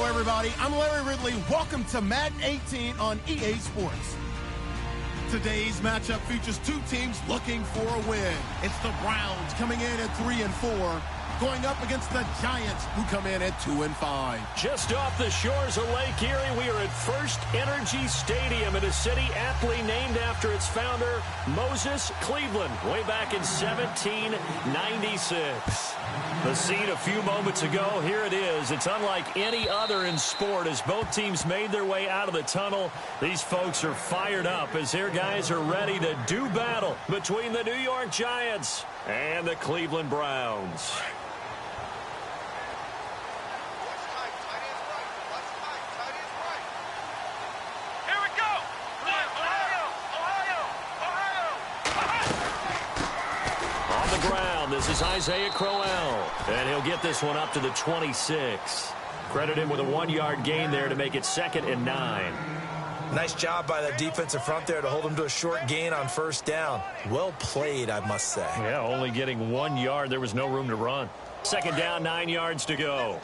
everybody. I'm Larry Ridley. Welcome to Madden 18 on EA Sports. Today's matchup features two teams looking for a win. It's the Browns coming in at 3-4, going up against the Giants, who come in at 2-5. Just off the shores of Lake Erie, we are at First Energy Stadium in a city aptly named after its founder, Moses Cleveland, way back in 1796. The scene a few moments ago, here it is. It's unlike any other in sport as both teams made their way out of the tunnel. These folks are fired up as their guys are ready to do battle between the New York Giants and the Cleveland Browns. This is Isaiah Crowell, and he'll get this one up to the 26. Credit him with a 1-yard gain there to make it 2nd and 9. Nice job by that defensive front there to hold him to a short gain on first down. Well played, I must say. Yeah, only getting 1 yard. There was no room to run. 2nd down, 9 yards to go.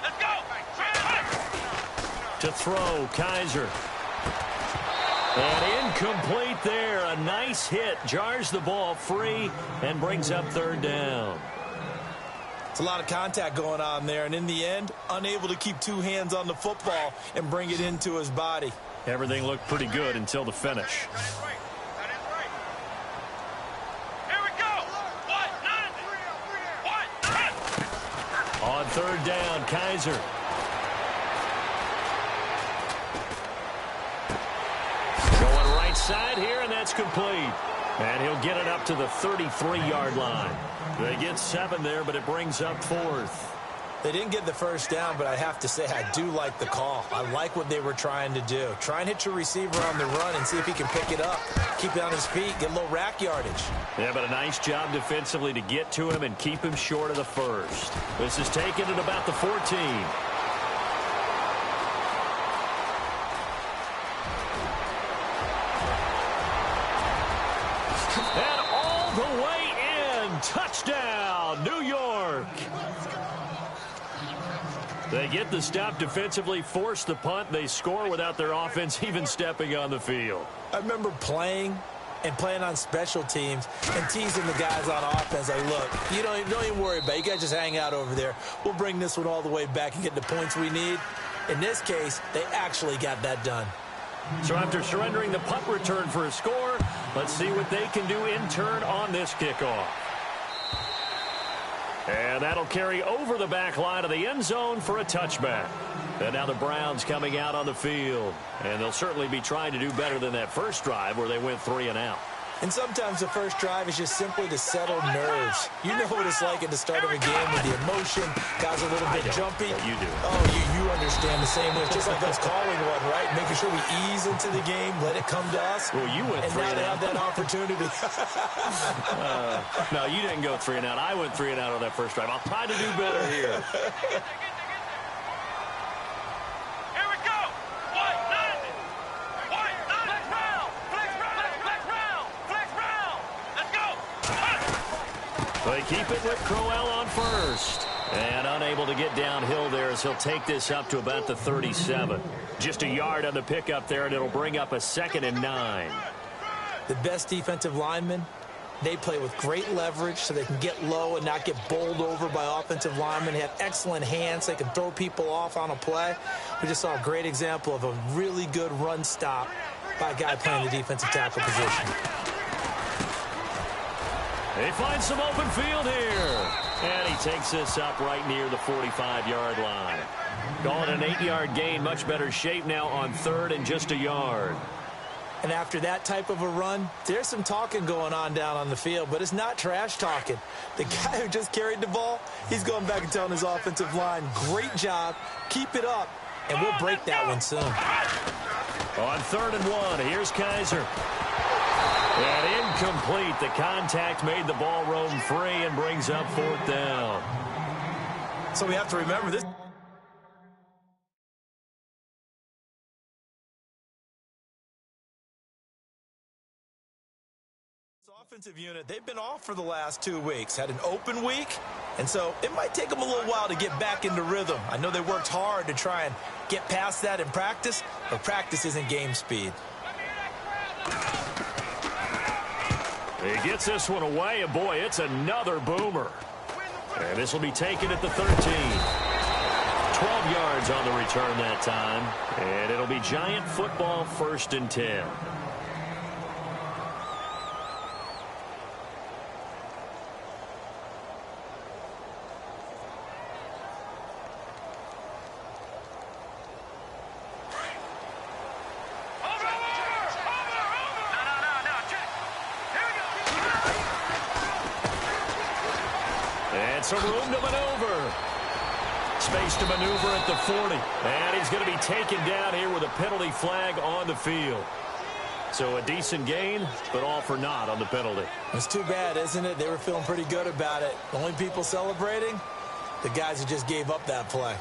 Let's go! To throw, Kaiser. And incomplete there. A nice hit. Jars the ball free and brings up 3rd down. It's a lot of contact going on there, and in the end, unable to keep two hands on the football and bring it into his body. Everything looked pretty good until the finish. That is right. Here we go! What? On 3rd down, Kaiser. Side here, and that's complete. And he'll get it up to the 33-yard line. They get 7 there, but it brings up 4th. They didn't get the first down, but I have to say I do like the call. I like what they were trying to do. Try and hit your receiver on the run and see if he can pick it up. Keep it on his feet, get a little rack yardage. Yeah, but a nice job defensively to get to him and keep him short of the first. This is taken at about the 14. And all the way in. Touchdown, New York. They get the stop defensively, force the punt. They score without their offense even stepping on the field. I remember playing on special teams and teasing the guys on offense. Like, look, you don't even worry about it. You guys just hang out over there. We'll bring this one all the way back and get the points we need. In this case, they actually got that done. So after surrendering the punt return for a score, let's see what they can do in turn on this kickoff. And that'll carry over the back line of the end zone for a touchback. And now the Browns coming out on the field. And they'll certainly be trying to do better than that first drive where they went 3 and out. And sometimes the first drive is just simply to settle nerves. You know what it's like at the start of a game with the emotion. Guys are a little bit jumpy. Yeah, you do. Oh, you understand the same way. It's just like us calling one, right? Making sure we ease into the game, let it come to us. Well, you went 3 and out. And now they have that opportunity. No, you didn't go 3 and out. I went 3 and out on that first drive. I'll try to do better here. They keep it with Crowell on first. And unable to get downhill there as he'll take this up to about the 37. Just a yard on the pickup there, and it'll bring up a 2nd and 9. The best defensive linemen, they play with great leverage so they can get low and not get bowled over by offensive linemen. They have excellent hands. They can throw people off on a play. We just saw a great example of a really good run stop by a guy playing the defensive tackle position. They find some open field here. And he takes this up right near the 45-yard line. Call it an 8-yard gain. Much better shape now on 3rd and just a yard. And after that type of a run, there's some talking going on down on the field, but it's not trash talking. The guy who just carried the ball, he's going back and telling his offensive line, great job, keep it up, and we'll break that one soon. On 3rd and 1, here's Kaiser. And incomplete. The contact made the ball roam free and brings up 4th down. So we have to remember this. offensive unit, they've been off for the last 2 weeks, had an open week, and so it might take them a little while to get back into rhythm. I know they worked hard to try and get past that in practice, but practice isn't game speed. He gets this one away, and boy, it's another boomer. And this will be taken at the 13. 12 yards on the return that time, and it'll be Giant football, 1st and 10. Some room to maneuver. Space to maneuver at the 40. And he's going to be taken down here with a penalty flag on the field. So a decent gain, but all for naught on the penalty. It's too bad, isn't it? They were feeling pretty good about it. The only people celebrating, the guys who just gave up that play.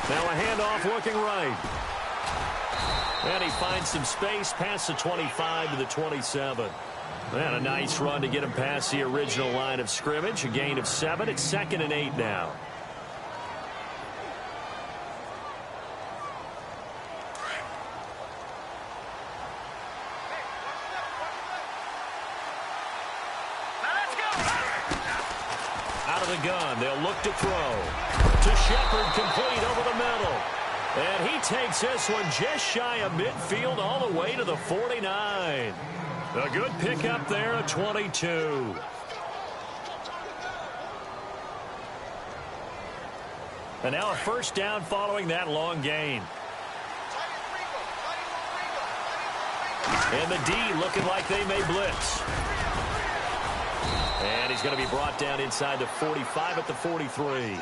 Now a handoff looking right. And he finds some space past the 25 to the 27. And a nice run to get him past the original line of scrimmage. A gain of 7. It's 2nd and 8 now. Out of the gun, they'll look to throw. To Shepard, complete over the middle. And he takes this one just shy of midfield all the way to the 49. A good pickup there at 22. And now a 1st down following that long gain. And the D looking like they may blitz. And he's going to be brought down inside the 45 at the 43.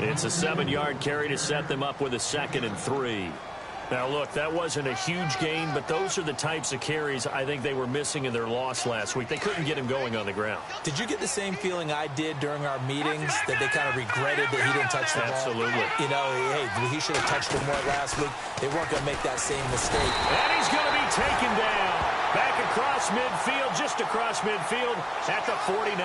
It's a 7-yard carry to set them up with a 2nd and 3. Now, look, that wasn't a huge gain, but those are the types of carries I think they were missing in their loss last week. They couldn't get him going on the ground. Did you get the same feeling I did during our meetings, that they kind of regretted that he didn't touch the ball? Absolutely. You know, hey, he should have touched it more last week. They weren't going to make that same mistake. And he's going to be taken down. Back across midfield, just across midfield at the 49.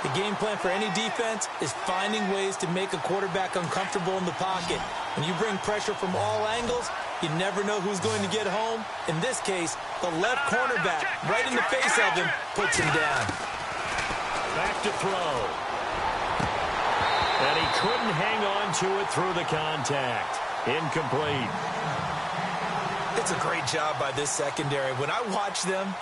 The game plan for any defense is finding ways to make a quarterback uncomfortable in the pocket. When you bring pressure from all angles, you never know who's going to get home. In this case, the left cornerback, right in the face of him, puts him down. Back to throw. And he couldn't hang on to it through the contact. Incomplete. It's a great job by this secondary. When I watch them,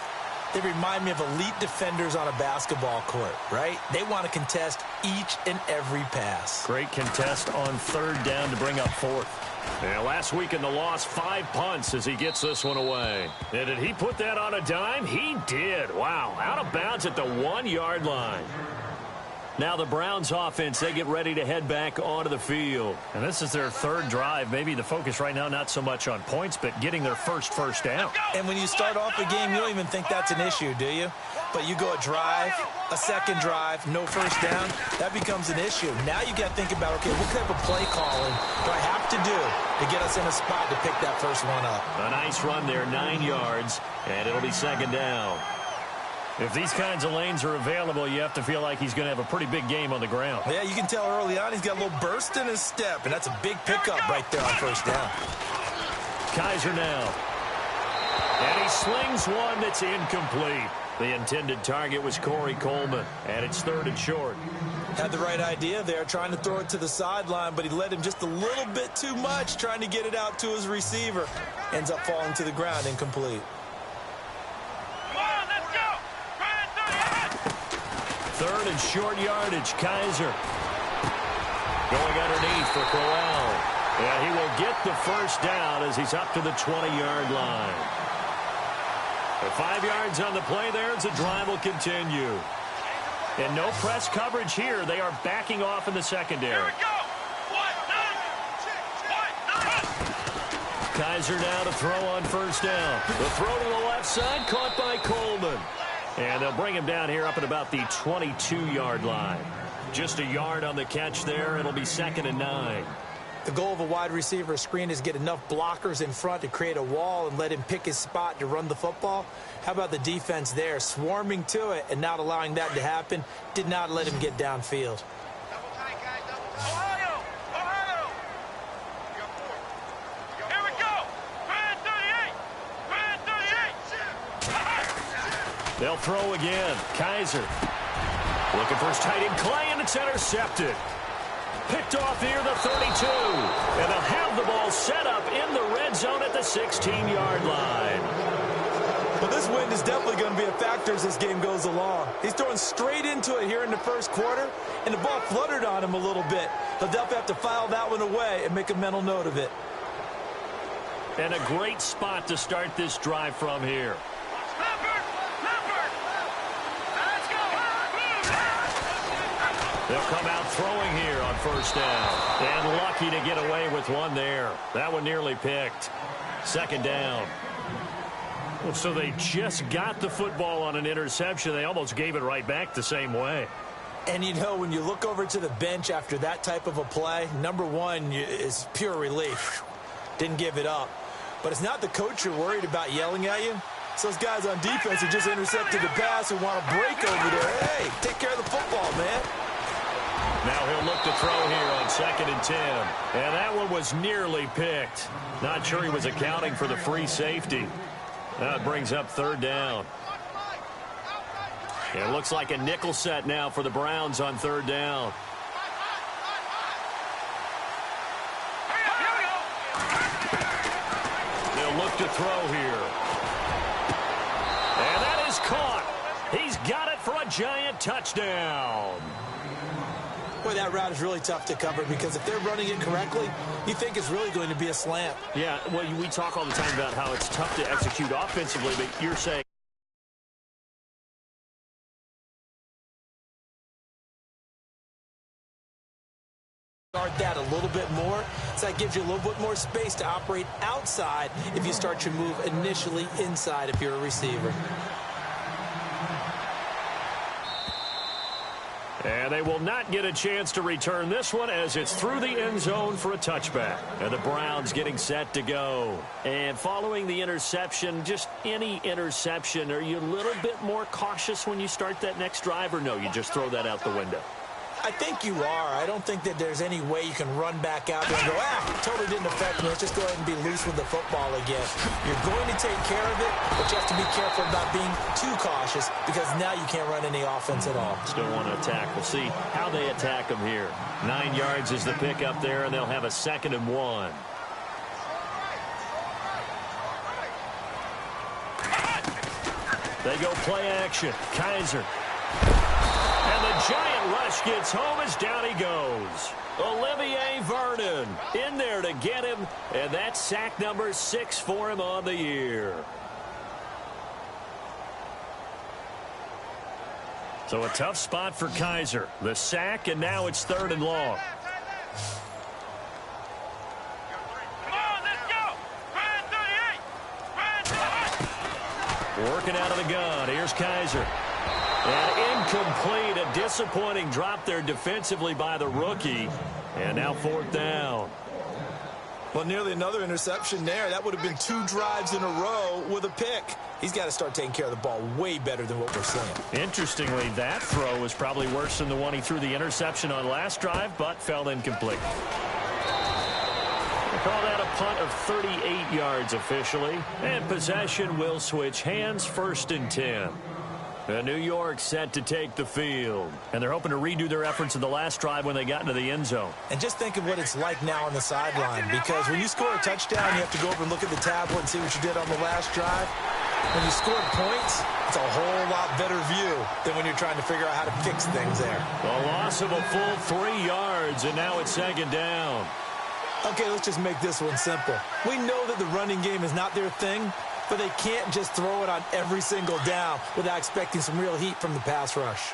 they remind me of elite defenders on a basketball court, right? They want to contest each and every pass. Great contest on 3rd down to bring up 4th. Yeah, last week in the loss, 5 punts as he gets this one away. And did he put that on a dime? He did. Wow, out of bounds at the 1-yard line. Now the Browns offense, they get ready to head back onto the field. And this is their 3rd drive. Maybe the focus right now not so much on points, but getting their first down. And when you start off a game, you don't even think that's an issue, do you? But you go a drive, a 2nd drive, no 1st down, that becomes an issue. Now you got to think about, okay, what type of play calling do I have to do to get us in a spot to pick that first one up? A nice run there, 9 yards, and it'll be 2nd down. If these kinds of lanes are available, you have to feel like he's going to have a pretty big game on the ground. Yeah, you can tell early on he's got a little burst in his step, and that's a big pickup right there on 1st down. Kaiser now. And he slings one that's incomplete. The intended target was Corey Coleman, and it's 3rd and short. Had the right idea there, trying to throw it to the sideline, but he led him just a little bit too much, trying to get it out to his receiver. Ends up falling to the ground, incomplete. 3rd and short yardage, Kaiser. Going underneath for Crowell. And he will get the 1st down as he's up to the 20-yard line. The 5 yards on the play there as the drive will continue. And no press coverage here. They are backing off in the secondary. Here we go. 1-9. Kaiser now to throw on 1st down. The throw to the left side, caught by Coleman. And they'll bring him down here up at about the 22-yard line. Just a yard on the catch there. It'll be 2nd and 9. The goal of a wide receiver screen is get enough blockers in front to create a wall and let him pick his spot to run the football. How about the defense there, swarming to it and not allowing that to happen? Did not let him get downfield. Ohio! Ohio! Here we go! Brand 38! They'll throw again. Kaiser looking for his tight end Clay, and it's intercepted. Picked off near the 32. And they'll have the ball set up in the red zone at the 16-yard line. Well, this wind is definitely going to be a factor as this game goes along. He's throwing straight into it here in the first quarter, and the ball fluttered on him a little bit. He'll definitely have to file that one away and make a mental note of it. And a great spot to start this drive from here. They'll come out throwing here on first down. And lucky to get away with one there. That one nearly picked. 2nd down. Well, so they just got the football on an interception. They almost gave it right back the same way. And, you know, when you look over to the bench after that type of a play, number one is pure relief. Didn't give it up. But it's not the coach you're worried about yelling at you. It's those guys on defense who just intercepted the pass and want to break over there. Hey, take care of the football, man. Now he'll look to throw here on 2nd and 10. And that one was nearly picked. Not sure he was accounting for the free safety. That brings up 3rd down. It looks like a nickel set now for the Browns on 3rd down. They'll look to throw here. And that is caught. He's got it for a giant touchdown. Boy, that route is really tough to cover because if they're running it correctly, you think it's really going to be a slant. Yeah, well, we talk all the time about how it's tough to execute offensively, but you're saying guard that a little bit more, so that gives you a little bit more space to operate outside if you start your move initially inside if you're a receiver. And they will not get a chance to return this one as it's through the end zone for a touchback. And the Browns getting set to go. And following the interception, just any interception, are you a little bit more cautious when you start that next drive, or no, you just throw that out the window? I think you are. I don't think that there's any way you can run back out there and go, totally didn't affect me. Let's just go ahead and be loose with the football again. You're going to take care of it, but you have to be careful about being too cautious because now you can't run any offense at all. Still want to attack. We'll see how they attack them here. 9 yards is the pick up there, and they'll have a 2nd and 1. They go play action. Kaiser. And the giant rush gets home as down he goes. Olivier Vernon in there to get him, and that's sack number 6 for him on the year. So a tough spot for Kaiser. The sack, and now it's 3rd and long. Come on, let's go! Brand 38! Working out of the gun. Here's Kaiser. And incomplete. A disappointing drop there defensively by the rookie. And now 4th down. Well, nearly another interception there. That would have been 2 drives in a row with a pick. He's got to start taking care of the ball way better than what we're seeing. Interestingly, that throw was probably worse than the one he threw the interception on last drive, but fell incomplete. They call that a punt of 38 yards officially. And possession will switch hands, 1st and 10. New York set to take the field. And they're hoping to redo their efforts in the last drive when they got into the end zone. And just think of what it's like now on the sideline, because when you score a touchdown, you have to go over and look at the tablet and see what you did on the last drive. When you scored points, it's a whole lot better view than when you're trying to figure out how to fix things there. A loss of a full 3 yards, and now it's 2nd down. Okay, let's just make this one simple. We know that the running game is not their thing, but they can't just throw it on every single down without expecting some real heat from the pass rush.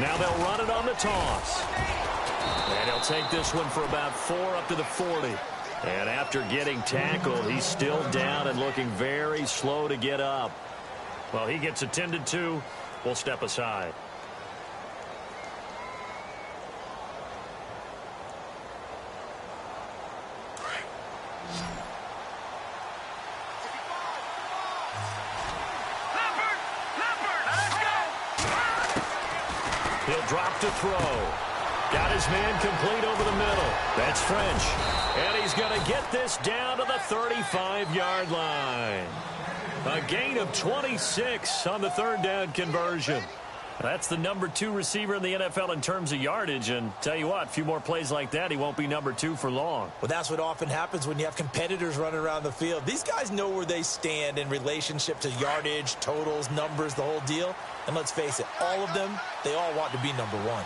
Now they'll run it on the toss. And he'll take this one for about 4 up to the 40. And after getting tackled, he's still down and looking very slow to get up. Well, he gets attended to. We'll step aside. He'll drop to throw. Got his man complete over the middle. That's French. And he's going to get this down to the 35-yard line. A gain of 26 on the third down conversion. That's the number 2 receiver in the NFL in terms of yardage. And tell you what, a few more plays like that, he won't be number 2 for long. Well, that's what often happens when you have competitors running around the field. These guys know where they stand in relationship to yardage, totals, numbers, the whole deal. And let's face it, all of them, they all want to be number 1.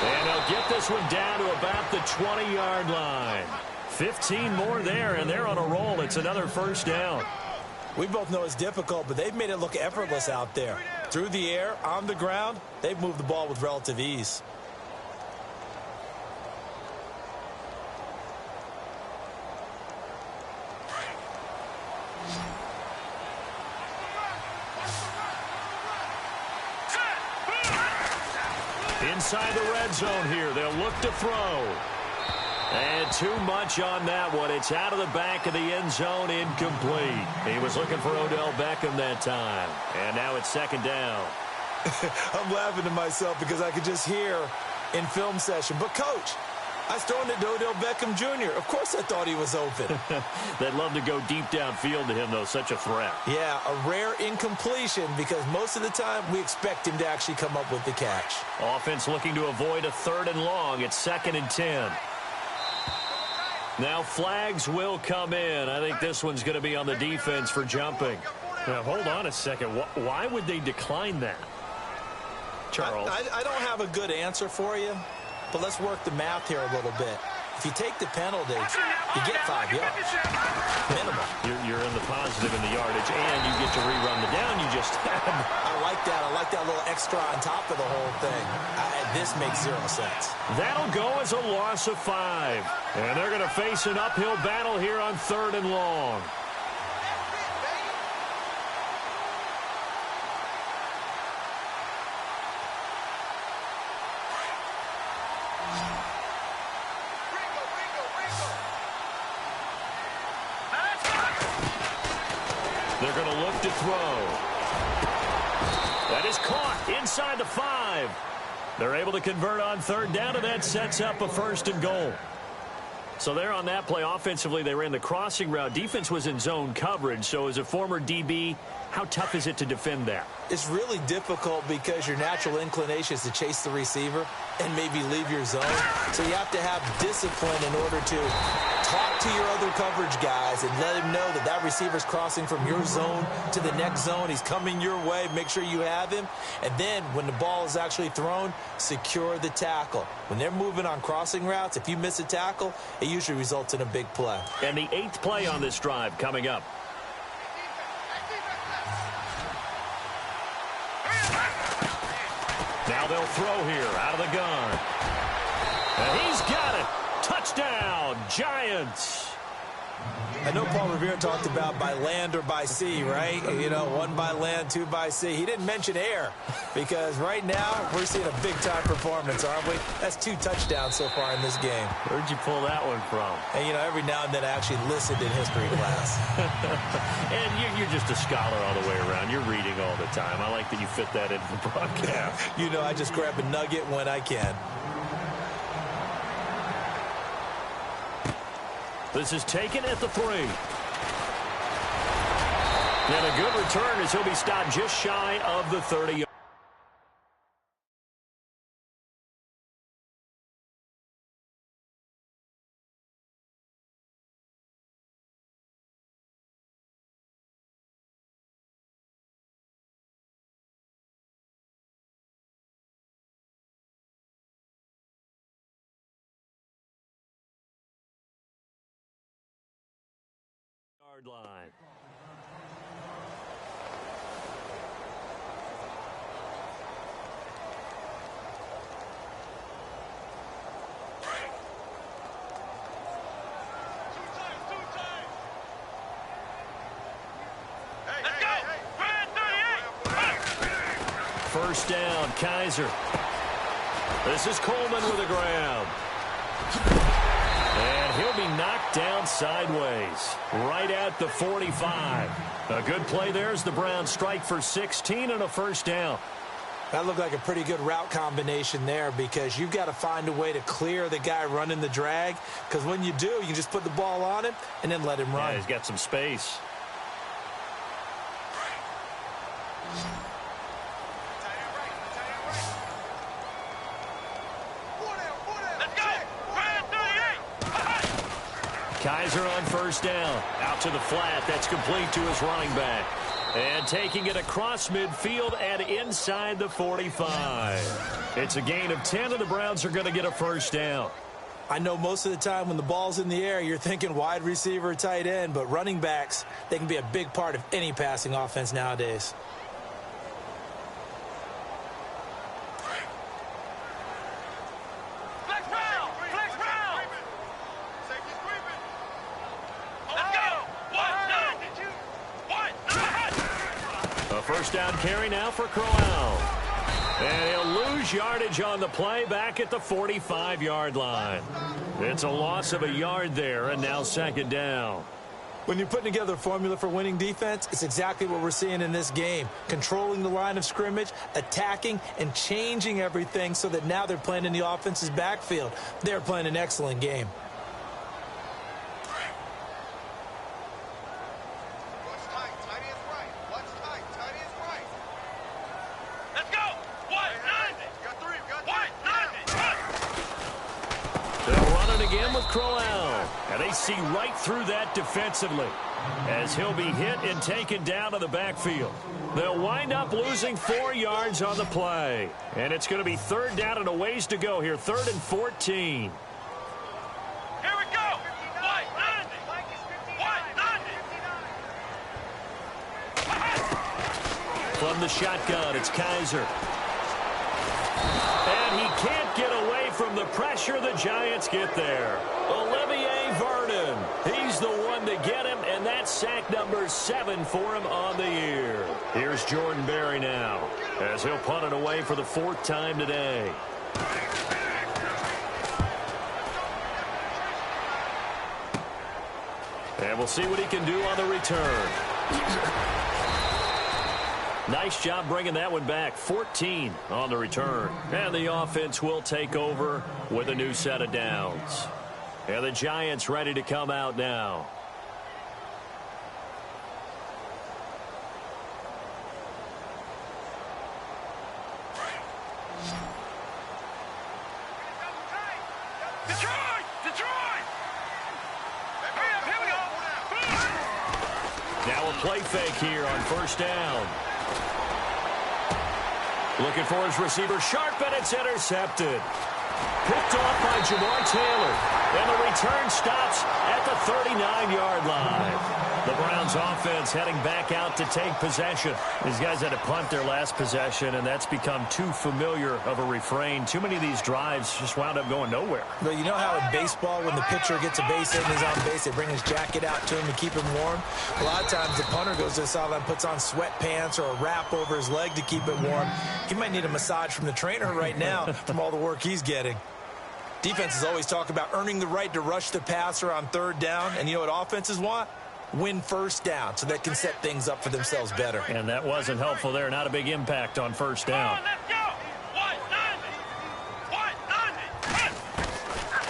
And they'll get this one down to about the 20-yard line. 15 more there, and they're on a roll. It's another first down. We both know it's difficult, but they've made it look effortless out there. Through the air, on the ground, they've moved the ball with relative ease. Inside the red zone here, they'll look to throw. And too much on that one. It's out of the back of the end zone, incomplete. He was looking for Odell Beckham that time. And now it's second down. I'm laughing to myself because I could just hear in film session, but coach, I was throwing it to Odell Beckham Jr. Of course I thought he was open. They'd love to go deep downfield to him, though. Such a threat. Yeah, a rare incompletion because most of the time we expect him to actually come up with the catch. Offense looking to avoid a 3rd and long. It's 2nd and 10. Now flags will come in. I think this one's going to be on the defense for jumping. Now, hold on a second. Why would they decline that? Charles? I don't have a good answer for you, but let's work the math here a little bit. If you take the penalty, you get 5 yards. Minimum. You're in the positive in the yardage, and you get to rerun the down you just had. I like that. I like that little extra on top of the whole thing. This makes 0 sense. That'll go as a loss of 5. And they're going to face an uphill battle here on 3rd and long. They're going to look to throw. That is caught inside the 5. They're able to convert on 3rd down, and that sets up a 1st and goal. So there on that play, offensively, they ran the crossing route. Defense was in zone coverage. So as a former DB, how tough is it to defend that? It's really difficult because your natural inclination is to chase the receiver and maybe leave your zone. So you have to have discipline in order to talk to your other coverage guys and let him know that that receiver's crossing from your zone to the next zone. He's coming your way. Make sure you have him. And then when the ball is actually thrown, secure the tackle. When they're moving on crossing routes, if you miss a tackle, it usually results in a big play. And the 8th play on this drive coming up. Now they'll throw here out of the gun. And he's got it. Touchdown, Giants. I know Paul Revere talked about by land or by sea, right? You know, 1 by land, 2 by sea. He didn't mention air because right now we're seeing a big-time performance, aren't we? That's 2 touchdowns so far in this game. Where'd you pull that one from? And, you know, every now and then I actually listened in history class. And you're just a scholar all the way around. You're reading all the time. I like that you fit that into the broadcast. You know, I just grab a nugget when I can. This is taken at the 3. And a good return as he'll be stopped just shy of the 30. Line. first down. Kaiser. This is Coleman with a grab. And he'll be knocked down sideways, right at the 45. A good play there as the Browns strike for 16 and a first down. That looked like a pretty good route combination there because you've got to find a way to clear the guy running the drag, because when you do, you can just put the ball on him and then let him run. Yeah, he's got some space. Kaiser on first down. Out to the flat. That's complete to his running back. And taking it across midfield and inside the 45. It's a gain of 10, and the Browns are going to get a first down. I know most of the time when the ball's in the air, you're thinking wide receiver, tight end, but running backs, they can be a big part of any passing offense nowadays. First down carry now for Crowell. And he'll lose yardage on the play back at the 45-yard line. It's a loss of a yard there, and now second down. When you're putting together a formula for winning defense, it's exactly what we're seeing in this game. Controlling the line of scrimmage, attacking, and changing everything so that now they're playing in the offense's backfield. They're playing an excellent game. Crowell, and they see right through that defensively as he'll be hit and taken down to the backfield. They'll wind up losing 4 yards on the play, and it's going to be third down and a ways to go here, 3rd and 14. Here we go. From the shotgun, it's Kaiser. And he can't get away from the pressure. The Giants get there. Olivier Vernon, he's the one to get him, and that's sack number 7 for him on the year. Here's Jordan Berry now as he'll punt it away for the 4th time today. And we'll see what he can do on the return. Nice job bringing that one back. 14 on the return. And the offense will take over with a new set of downs. And the Giants ready to come out now. Here we go. Now a play fake here on first down. Looking for his receiver, sharp, and it's intercepted. Picked off by Jamar Taylor. And the return stops at the 39-yard line. The Browns offense heading back out to take possession. These guys had to punt their last possession, and that's become too familiar of a refrain. Too many of these drives just wound up going nowhere. But you know how in baseball, when the pitcher gets a base hit and is on base, they bring his jacket out to him to keep him warm? A lot of times the punter goes to the sideline, puts on sweatpants or a wrap over his leg to keep it warm. He might need a massage from the trainer right now from all the work he's getting. Defenses always talk about earning the right to rush the passer on third down. And you know what offenses want? Win first down so they can set things up for themselves better. And that wasn't helpful there. Not a big impact on first down.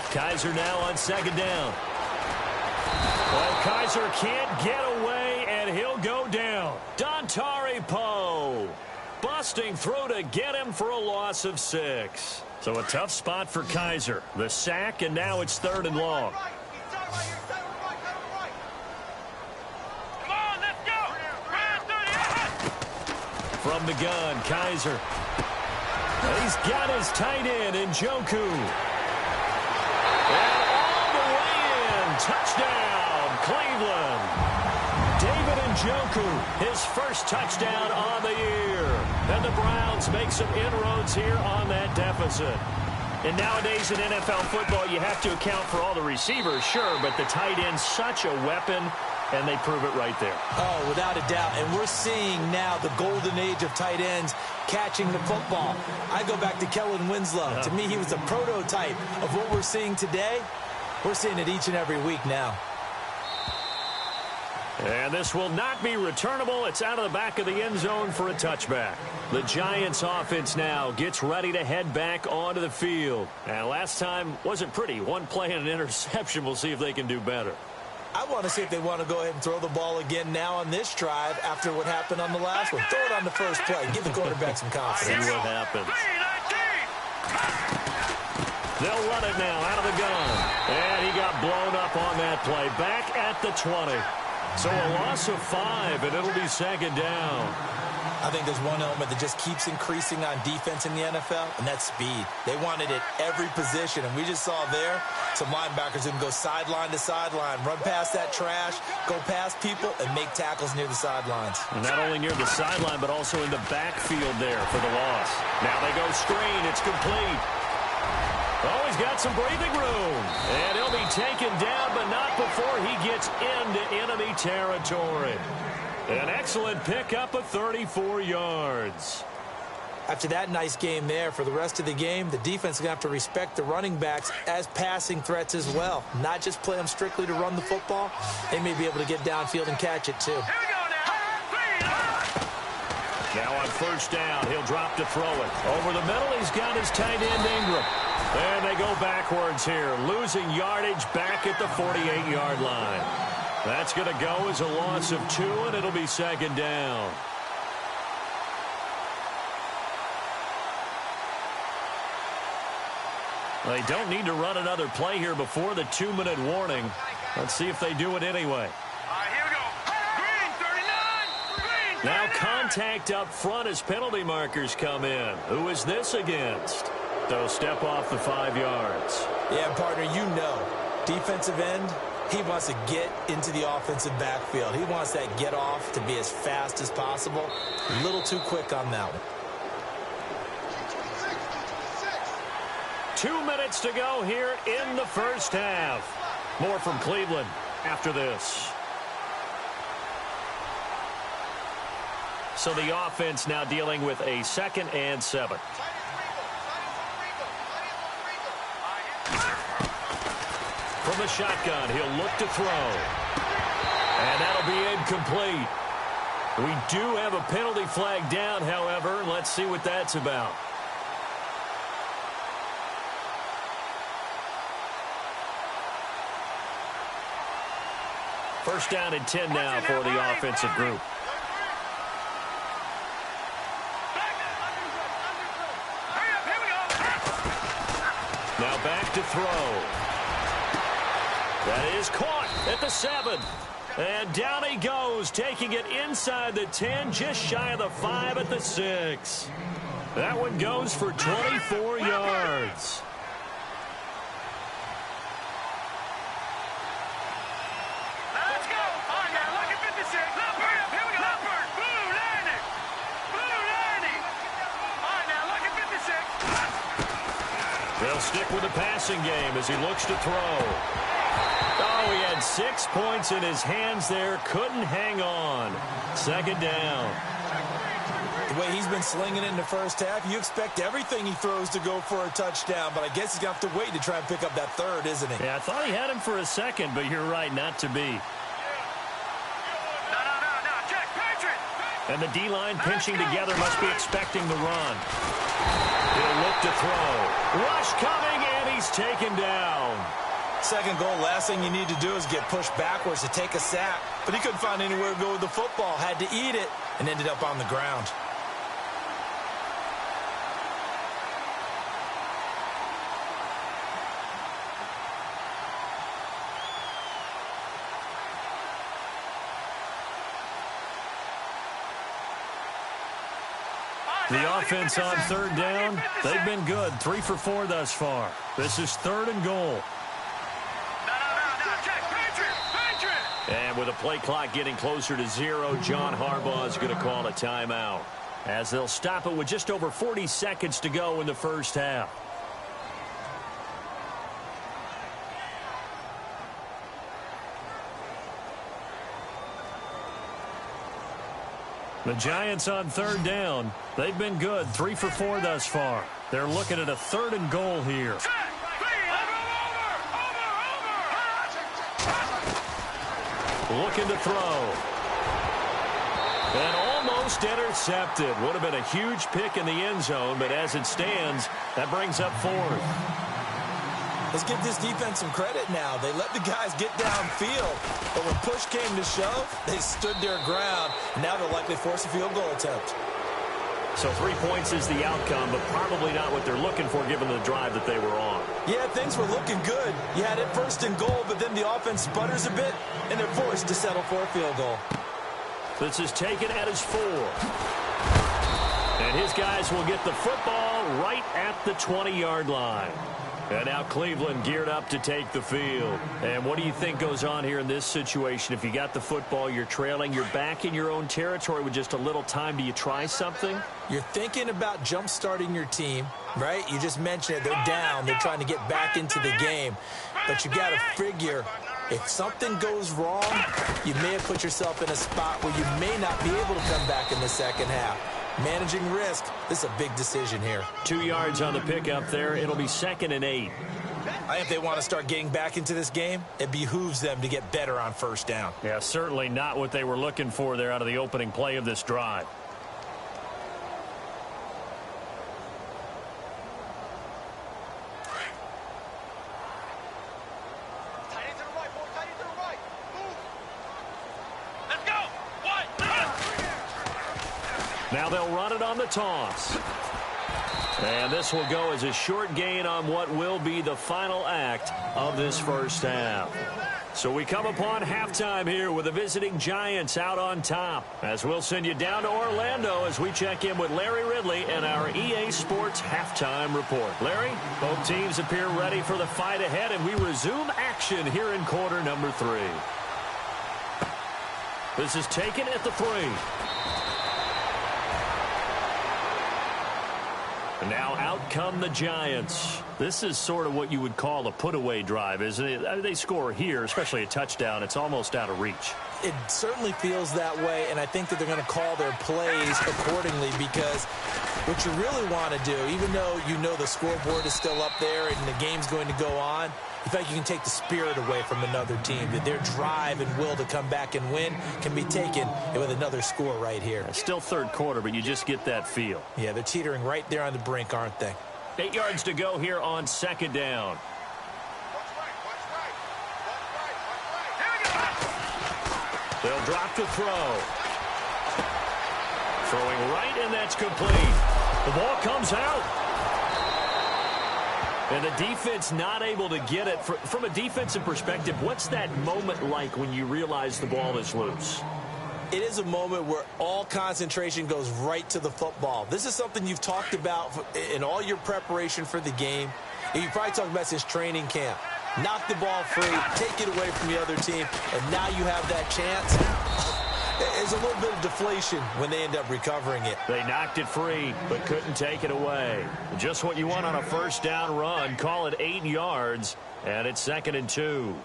Kaiser now on second down. Well, Kaiser can't get away, and he'll go down. Dontari Poe busting through to get him for a loss of 6. So a tough spot for Kaiser. The sack, and now it's 3rd and long. From the gun, Kaiser. He's got his tight end in Njoku. And all the way in. Touchdown, Cleveland. David Njoku, his first touchdown on the year. And the Browns make some inroads here on that deficit. And nowadays in NFL football, you have to account for all the receivers, sure, but the tight end's such a weapon, and they prove it right there. Oh, without a doubt. And we're seeing now the golden age of tight ends catching the football. I go back to Kellen Winslow. To me, he was a prototype of what we're seeing today. We're seeing it each and every week now. And this will not be returnable. It's out of the back of the end zone for a touchback. The Giants offense now gets ready to head back onto the field. And last time wasn't pretty. One play and an interception. We'll see if they can do better. I want to see if they want to go ahead and throw the ball again now on this drive after what happened on the last one. Throw it on the first play. Give the quarterback some confidence. See what happens. They'll run it now out of the gun. And he got blown up on that play. Back at the 20. So a loss of 5, and it'll be second down. I think there's one element that just keeps increasing on defense in the NFL, and that's speed. They want it at every position, and we just saw there some linebackers who can go sideline to sideline, run past that trash, go past people, and make tackles near the sidelines. And not only near the sideline, but also in the backfield there for the loss. Now they go screen. It's complete. Oh, he's got some breathing room. And he'll be taken down, but not before he gets into enemy territory. An excellent pickup of 34 yards. After that nice game there, for the rest of the game, the defense is going to have to respect the running backs as passing threats as well. Not just play them strictly to run the football. They may be able to get downfield and catch it, too. Now on first down, he'll drop to throw it. Over the middle, he's got his tight end, Ingram. And they go backwards here, losing yardage back at the 48-yard line. That's going to go as a loss of 2, and it'll be second down. They don't need to run another play here before the 2-minute warning. Let's see if they do it anyway. Here we go. Green, 39. Green, 39. Now contact up front as penalty markers come in. Who is this against? They'll step off the 5 yards. Yeah, partner, you know, defensive end, he wants to get into the offensive backfield. He wants that get off to be as fast as possible. A little too quick on that one. 2 minutes to go here in the first half. More from Cleveland after this. So the offense now dealing with a 2nd and 7. From the shotgun, he'll look to throw. And that'll be incomplete. We do have a penalty flag down, however. Let's see what that's about. First down and 10 now for the offensive group. Now back to throw. That is caught at the 7. And down he goes, taking it inside the 10, just shy of the 5 at the 6. That one goes for 24 yards. Let's go. All right, now look at 56. Leopard. Here we go. Leopard. Blue landing. Blue landing. All right, now look at 56. They'll stick with the passing game as he looks to throw. Oh, he had 6 points in his hands there. Couldn't hang on. Second down. The way he's been slinging it in the first half, you expect everything he throws to go for a touchdown, but I guess he's going to have to wait to try and pick up that 3rd, isn't he? Yeah, I thought he had him for a second, but you're right, not to be. No. Check. Patriot. And the D-line pinching together must be expecting the run. He'll look to throw. Rush coming, and he's taken down. Second goal, last thing you need to do is get pushed backwards to take a sack. But he couldn't find anywhere to go with the football. Had to eat it and ended up on the ground. The offense on 3rd down, they've been good. 3 for 4 thus far. This is 3rd and goal. And with a play clock getting closer to 0, John Harbaugh is going to call a timeout, as they'll stop it with just over 40 seconds to go in the first half. The Giants on third down. They've been good, 3 for 4 thus far. They're looking at a 3rd and goal here. Looking to throw. And almost intercepted. Would have been a huge pick in the end zone, but as it stands, that brings up 4th. Let's give this defense some credit now. They let the guys get downfield, but when push came to shove, they stood their ground. Now they'll likely force a field goal attempt. So 3 points is the outcome, but probably not what they're looking for given the drive that they were on. Yeah, things were looking good. You had it 1st and goal, but then the offense sputters a bit, and they're forced to settle for a field goal. This is taken at his 4. And his guys will get the football right at the 20-yard line. And now Cleveland geared up to take the field. And what do you think goes on here in this situation? If you got the football, you're trailing, you're back in your own territory with just a little time. Do you try something? You're thinking about jump-starting your team, right? You just mentioned it. They're down. They're trying to get back into the game. But you got to figure, if something goes wrong, you may have put yourself in a spot where you may not be able to come back in the second half. Managing risk, this is a big decision here. 2 yards on the pickup there. It'll be 2nd and 8. I think if they want to start getting back into this game, it behooves them to get better on 1st down. Yeah, certainly not what they were looking for there out of the opening play of this drive. Now they'll run it on the toss. And this will go as a short gain on what will be the final act of this 1st half. So we come upon halftime here with the visiting Giants out on top. As we'll send you down to Orlando as we check in with Larry Ridley and our EA Sports halftime report. Larry, both teams appear ready for the fight ahead, and we resume action here in quarter number 3. This is taken at the 3. And now out come the Giants. This is sort of what you would call a put-away drive, isn't it? They score here, especially a touchdown. It's almost out of reach. It certainly feels that way, and I think that they're going to call their plays accordingly because what you really want to do, even though you know the scoreboard is still up there and the game's going to go on, in fact, you can take the spirit away from another team. That their drive and will to come back and win can be taken with another score right here. Still 3rd quarter, but you just get that feel. Yeah, they're teetering right there on the brink, aren't they? 8 yards to go here on 2nd down. They'll drop to throw. Throwing right, and that's complete. The ball comes out. And the defense not able to get it. From a defensive perspective, what's that moment like when you realize the ball is loose? It is a moment where all concentration goes right to the football. This is something you've talked about in all your preparation for the game. And you probably talked about since training camp. Knock the ball free, take it away from the other team, and now you have that chance. There's a little bit of deflation when they end up recovering it. They knocked it free, but couldn't take it away. Just what you want on a 1st down run. Call it 8 yards, and it's 2nd and 2.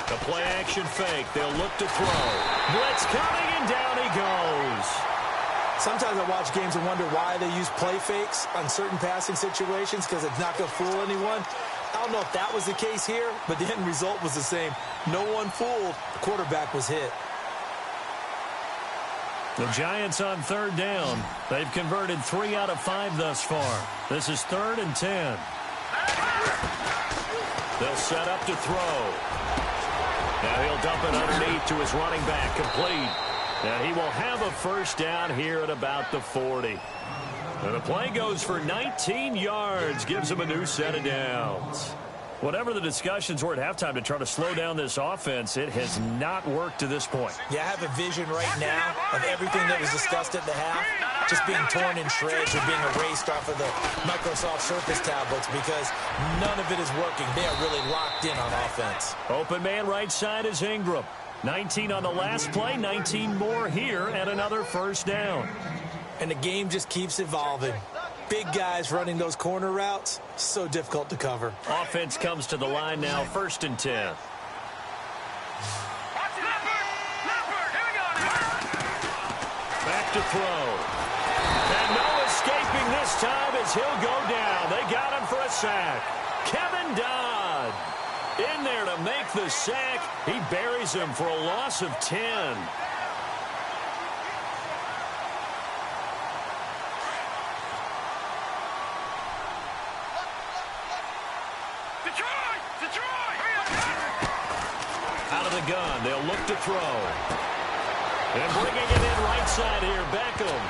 The play-action fake. They'll look to throw. Blitz coming, and down he goes. Sometimes I watch games and wonder why they use play fakes on certain passing situations because it's not going to fool anyone. I don't know if that was the case here, but the end result was the same. No one fooled. The quarterback was hit. The Giants on 3rd down. They've converted 3 out of 5 thus far. This is 3rd and 10. They'll set up to throw. Now he'll dump it underneath to his running back, complete. And he will have a 1st down here at about the 40. And the play goes for 19 yards, gives him a new set of downs. Whatever the discussions were at halftime to try to slow down this offense, it has not worked to this point. Yeah, I have a vision right now of everything that was discussed at the half just being torn in shreds or being erased off of the Microsoft Surface tablets because none of it is working. They are really locked in on offense. Open man right side is Ingram. 19 on the last play, 19 more here, and another 1st down. And the game just keeps evolving. Big guys running those corner routes, so difficult to cover. Offense comes to the line now, 1st and 10. Back to throw. And no escaping this time as he'll go down. They got him for a sack. Kevin Dodd in there to make the sack. He buries him for a loss of 10. Out of the gun, they'll look to throw. And bringing it in right side here, Beckham.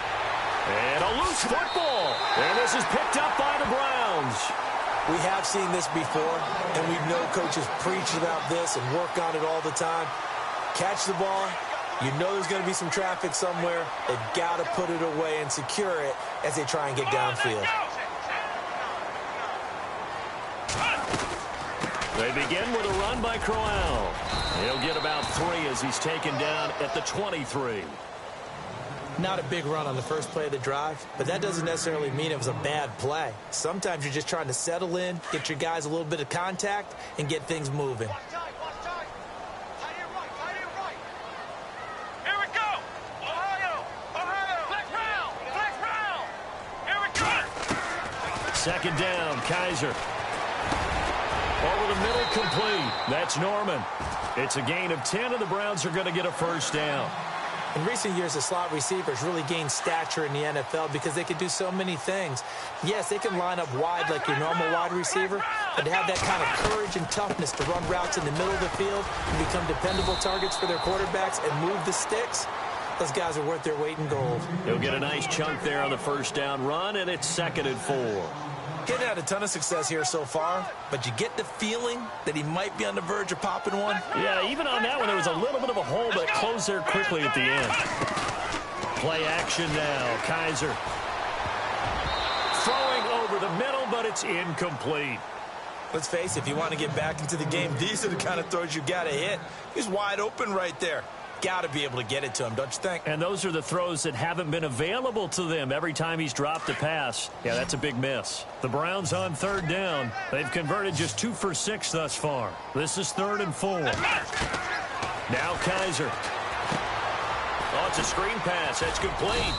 And a loose football. And this is picked up by the Browns. We have seen this before, and we know coaches preach about this and work on it all the time. Catch the ball. You know there's going to be some traffic somewhere. They've got to put it away and secure it as they try and get downfield. They begin with a run by Crowell. He'll get about 3 as he's taken down at the 23. Not a big run on the first play of the drive, but that doesn't necessarily mean it was a bad play. Sometimes you're just trying to settle in, get your guys a little bit of contact, and get things moving. Here we go! Ohio! Flex round! Here we go! 2nd down, Kaiser. Over the middle, complete. That's Norman. It's a gain of 10, and the Browns are going to get a 1st down. In recent years, the slot receivers really gained stature in the NFL because they can do so many things. Yes, they can line up wide like your normal wide receiver, but to have that kind of courage and toughness to run routes in the middle of the field and become dependable targets for their quarterbacks and move the sticks, those guys are worth their weight in gold. He'll get a nice chunk there on the 1st down run, and it's 2nd and 4. Getting had a ton of success here so far, but you get the feeling that he might be on the verge of popping one. Yeah, even on that one, there was a little bit of a hole, but it closed there quickly at the end. Play action now. Kaiser throwing over the middle, but it's incomplete. Let's face it, if you want to get back into the game, these are the kind of throws you got to hit. He's wide open right there. Got to be able to get it to him, don't you think? And those are the throws that haven't been available to them every time he's dropped a pass. Yeah, that's a big miss. The Browns on 3rd down. They've converted just 2 for 6 thus far. This is 3rd and 4. Now Kaiser. Oh, it's a screen pass. That's complete.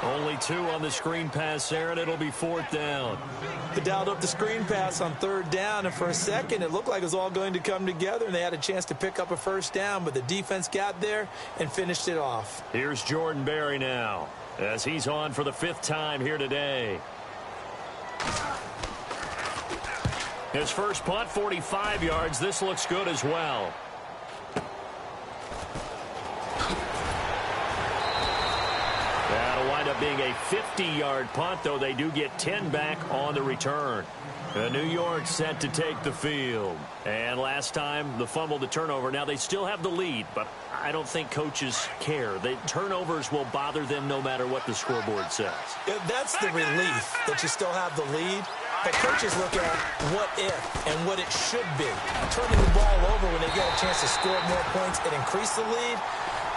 Only 2 on the screen pass there, and it'll be 4th down. They dialed up the screen pass on 3rd down, and for a second, it looked like it was all going to come together, and they had a chance to pick up a 1st down, but the defense got there and finished it off. Here's Jordan Berry now, as he's on for the 5th time here today. His first punt, 45 yards. This looks good as well. That'll wind up being a 50-yard punt, though they do get 10 back on the return. New York set to take the field. And last time, the fumble, the turnover. Now, they still have the lead, but I don't think coaches care. The turnovers will bother them no matter what the scoreboard says. That's the relief, that you still have the lead. But coaches look at what if and what it should be. Turning the ball over when they get a chance to score more points and increase the lead,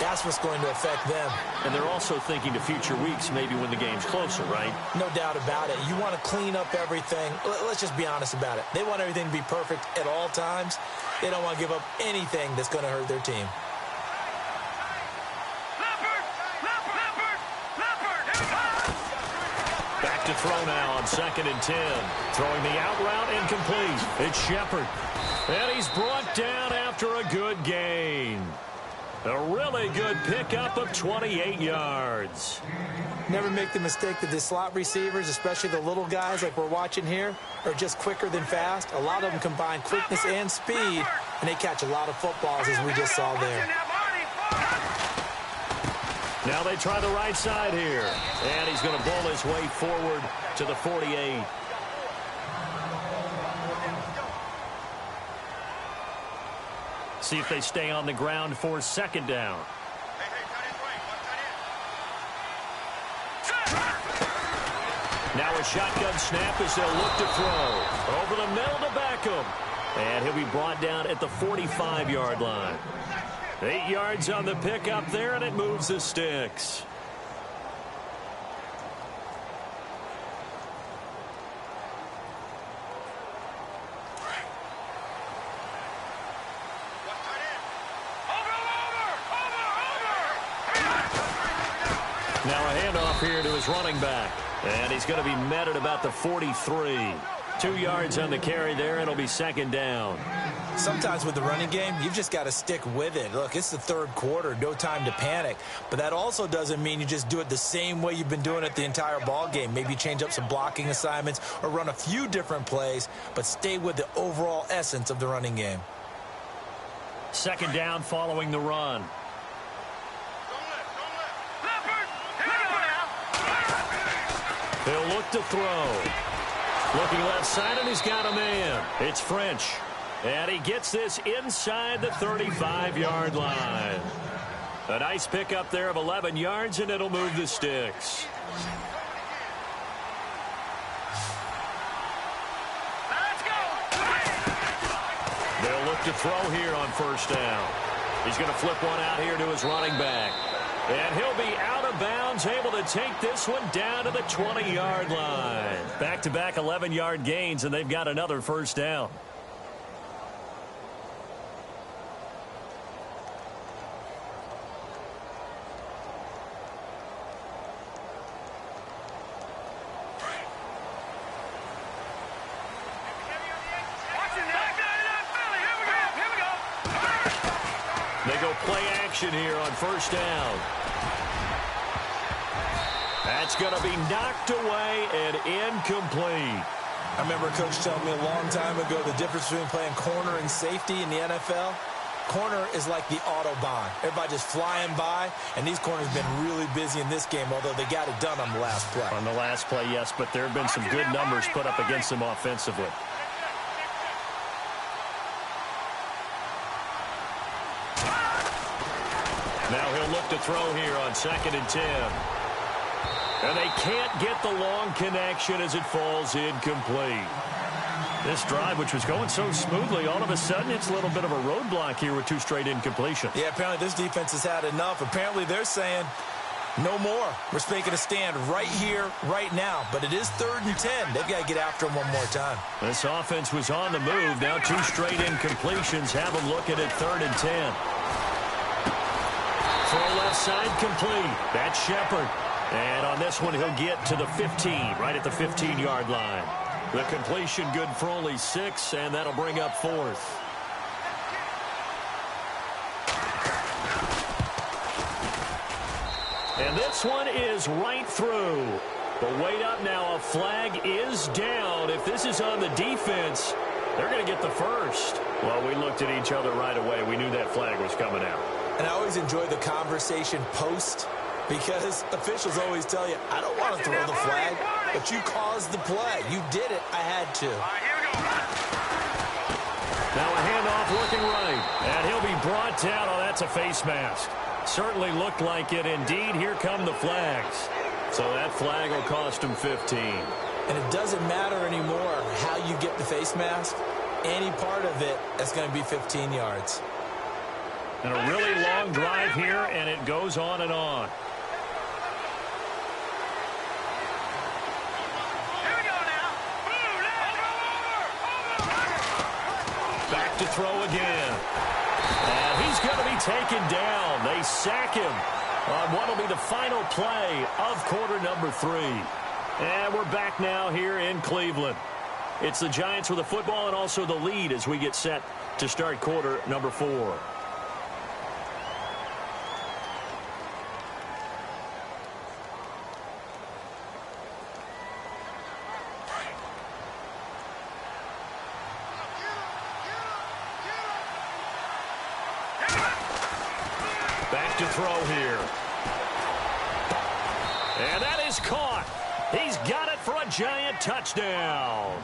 that's what's going to affect them. And they're also thinking to future weeks, maybe when the game's closer, right? No doubt about it. You want to clean up everything. Let's just be honest about it. They want everything to be perfect at all times. They don't want to give up anything that's going to hurt their team. Back to throw now on 2nd and 10. Throwing the out route incomplete. It's Shepard. And he's brought down after a good gain. A really good pickup of 28 yards. Never make the mistake that the slot receivers, especially the little guys like we're watching here, are just quicker than fast. A lot of them combine quickness and speed, and they catch a lot of footballs, as we just saw there. Now they try the right side here. And he's going to bowl his way forward to the 48. See if they stay on the ground for 2nd down. Now a shotgun snap as they'll look to throw. Over the middle to Beckham. And he'll be brought down at the 45-yard line. 8 yards on the pickup there, and it moves the sticks. Now a handoff here to his running back. And he's going to be met at about the 43. 2 yards on the carry there, and it'll be second down. Sometimes with the running game, you've just got to stick with it. Look, it's the third quarter, no time to panic. But that also doesn't mean you just do it the same way you've been doing it the entire ball game. Maybe change up some blocking assignments or run a few different plays, but stay with the overall essence of the running game. Second down following the run. He'll look to throw. Looking left side, and he's got a man. It's French. And he gets this inside the 35-yard line. A nice pickup there of 11 yards, and it'll move the sticks. Let's go. They'll look to throw here on first down. He's going to flip one out here to his running back. And he'll be out of bounds, able to take this one down to the 20-yard line. Back-to-back 11-yard gains, and they've got another first down. They go play action here on first down. That's going to be knocked away and incomplete. I remember a coach telling me a long time ago the difference between playing corner and safety in the NFL. Corner is like the Autobahn. Everybody just flying by, and these corners have been really busy in this game, although they got it done on the last play. On the last play, yes, but there have been some good numbers put up against them offensively. Now he'll look to throw here on 2nd and 10. And they can't get the long connection as it falls incomplete. This drive, which was going so smoothly, all of a sudden it's a little bit of a roadblock here with 2 straight incompletions. Yeah, apparently this defense has had enough. Apparently they're saying, no more. We're making a stand right here, right now. But it is 3rd and 10. They've got to get after him one more time. This offense was on the move. Now 2 straight incompletions have them looking at 3rd and 10. Throw left side complete. That's Shepard. And on this one, he'll get to the 15, right at the 15-yard line. The completion good for only 6, and that'll bring up 4th. And this one is right through. But wait up now. A flag is down. If this is on the defense, they're going to get the first. Well, we looked at each other right away. We knew that flag was coming out. And I always enjoy the conversation post, because officials always tell you, I don't want to throw the flag, but you caused the play. You did it. I had to. Now a handoff looking right. And he'll be brought down. Oh, that's a face mask. Certainly looked like it. Indeed, here come the flags. So that flag will cost him 15. And it doesn't matter anymore how you get the face mask. Any part of it, that's going to be 15 yards. And a really long drive here, and it goes on and on. Here we go now. Back to throw again. And he's going to be taken down. They sack him on what will be the final play of quarter number 3. And we're back now here in Cleveland. It's the Giants with the football and also the lead as we get set to start quarter number 4. Back to throw here. And that is caught. He's got it for a Giant touchdown.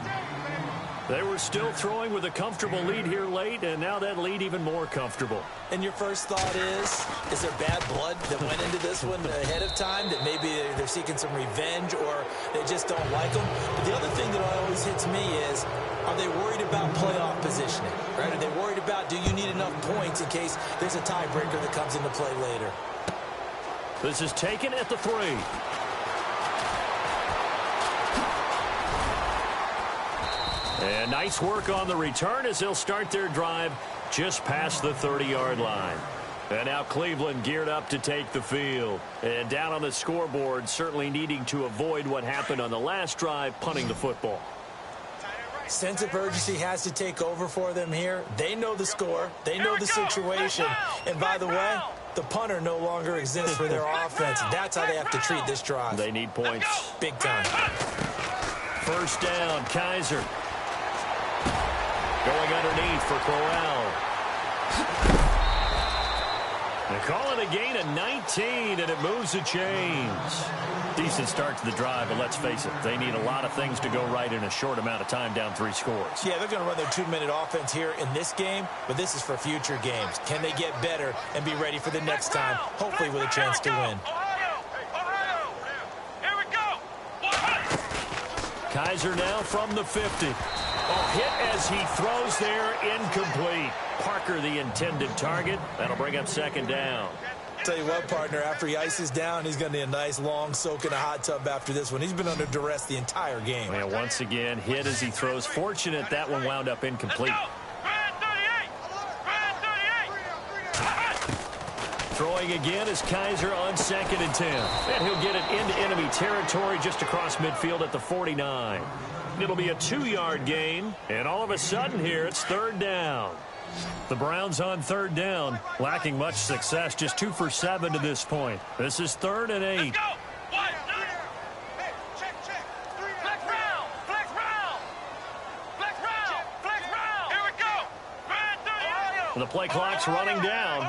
They were still throwing with a comfortable lead here late, and now that lead even more comfortable. And your first thought is there bad blood that went into this one ahead of time, that maybe they're seeking some revenge or they just don't like them? But the other thing that always hits me is, are they worried about playoff positioning? Right? Are they worried about, do you need enough points in case there's a tiebreaker that comes into play later? This is taken at the 3. And nice work on the return as they'll start their drive just past the 30-yard line. And now Cleveland geared up to take the field. And down on the scoreboard, certainly needing to avoid what happened on the last drive, punting the football. Sense of urgency has to take over for them here. They know the score. They know the situation. And by the way, the punter no longer exists for their offense. That's how they have to treat this drive. They need points. Big time. First down, Kaiser. Going underneath for Crowell. They call it a gain of 19, and it moves the chains. Decent start to the drive, but let's face it, they need a lot of things to go right in a short amount of time, down 3 scores. Yeah, they're going to run their 2-minute offense here in this game, but this is for future games. Can they get better and be ready for the next time, hopefully with a chance to win? Here we go. Kaiser now from the 50. Hit as he throws there, incomplete. Parker the intended target. That'll bring up second down. Tell you what, partner, after he ices down, he's going to need a nice long soak in a hot tub after this one. He's been under duress the entire game. And once again, hit as he throws. Fortunate that one wound up incomplete. Throwing again is Kaiser on 2nd and 10. And he'll get it into enemy territory just across midfield at the 49. It'll be a 2-yard gain, and all of a sudden here, it's 3rd down. The Browns on 3rd down, lacking much success, just 2 for 7 to this point. This is 3rd and 8. Let's go. Flex round. Flex round. Flex round. Flex round. Here we go. The play clock's running down.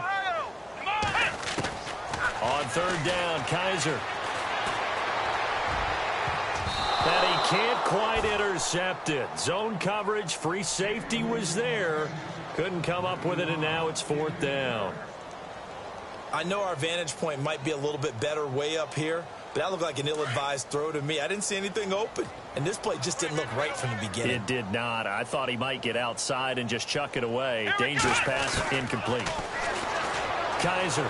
On 3rd down, Kaiser. And he can't quite intercept it. Zone coverage, free safety was there. Couldn't come up with it, and now it's 4th down. I know our vantage point might be a little bit better way up here, but that looked like an ill-advised throw to me. I didn't see anything open, and this play just didn't look right from the beginning. It did not. I thought he might get outside and just chuck it away. Dangerous pass, incomplete. Kaiser.